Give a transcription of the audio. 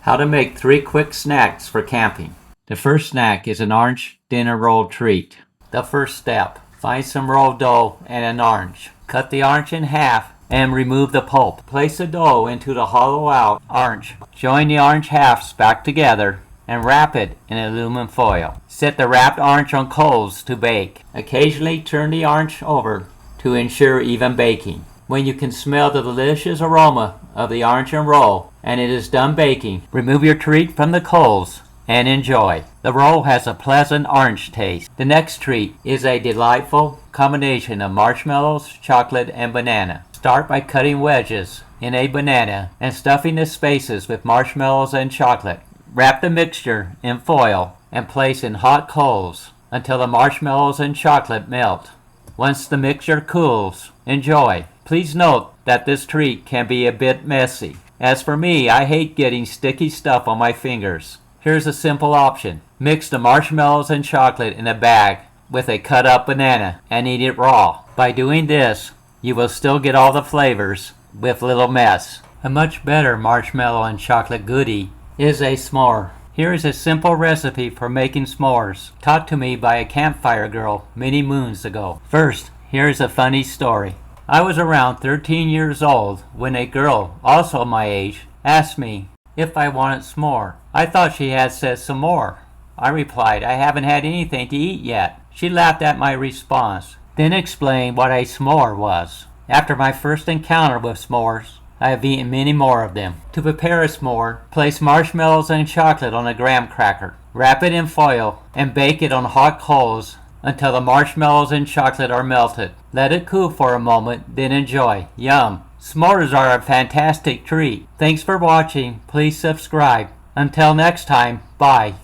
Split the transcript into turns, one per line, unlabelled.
How to make 3 quick snacks for camping. The first snack is an orange dinner roll treat. The first step, find some rolled dough and an orange. Cut the orange in half and remove the pulp. Place the dough into the hollow out orange. Join the orange halves back together and wrap it in aluminum foil. Set the wrapped orange on coals to bake. Occasionally turn the orange over to ensure even baking. When you can smell the delicious aroma of the orange and roll and it is done baking, remove your treat from the coals and enjoy. The roll has a pleasant orange taste. The next treat is a delightful combination of marshmallows, chocolate, and banana. Start by cutting wedges in a banana and stuffing the spaces with marshmallows and chocolate. Wrap the mixture in foil and place in hot coals until the marshmallows and chocolate melt. Once the mixture cools, enjoy. Please note that this treat can be a bit messy. As for me, I hate getting sticky stuff on my fingers. Here's a simple option. Mix the marshmallows and chocolate in a bag with a cut up banana and eat it raw. By doing this, you will still get all the flavors with little mess. A much better marshmallow and chocolate goodie is a s'more. Here is a simple recipe for making s'mores, taught to me by a campfire girl many moons ago. First, here's a funny story. I was around 13 years old when a girl, also my age, asked me if I wanted s'more. I thought she had said some more. I replied, I haven't had anything to eat yet. She laughed at my response, then explained what a s'more was. After my first encounter with s'mores, I have eaten many more of them. To prepare a s'more, place marshmallows and chocolate on a graham cracker. Wrap it in foil and bake it on hot coals until the marshmallows and chocolate are melted. Let it cool for a moment, then enjoy. Yum! S'mores are a fantastic treat. Thanks for watching. Please subscribe. Until next time, bye.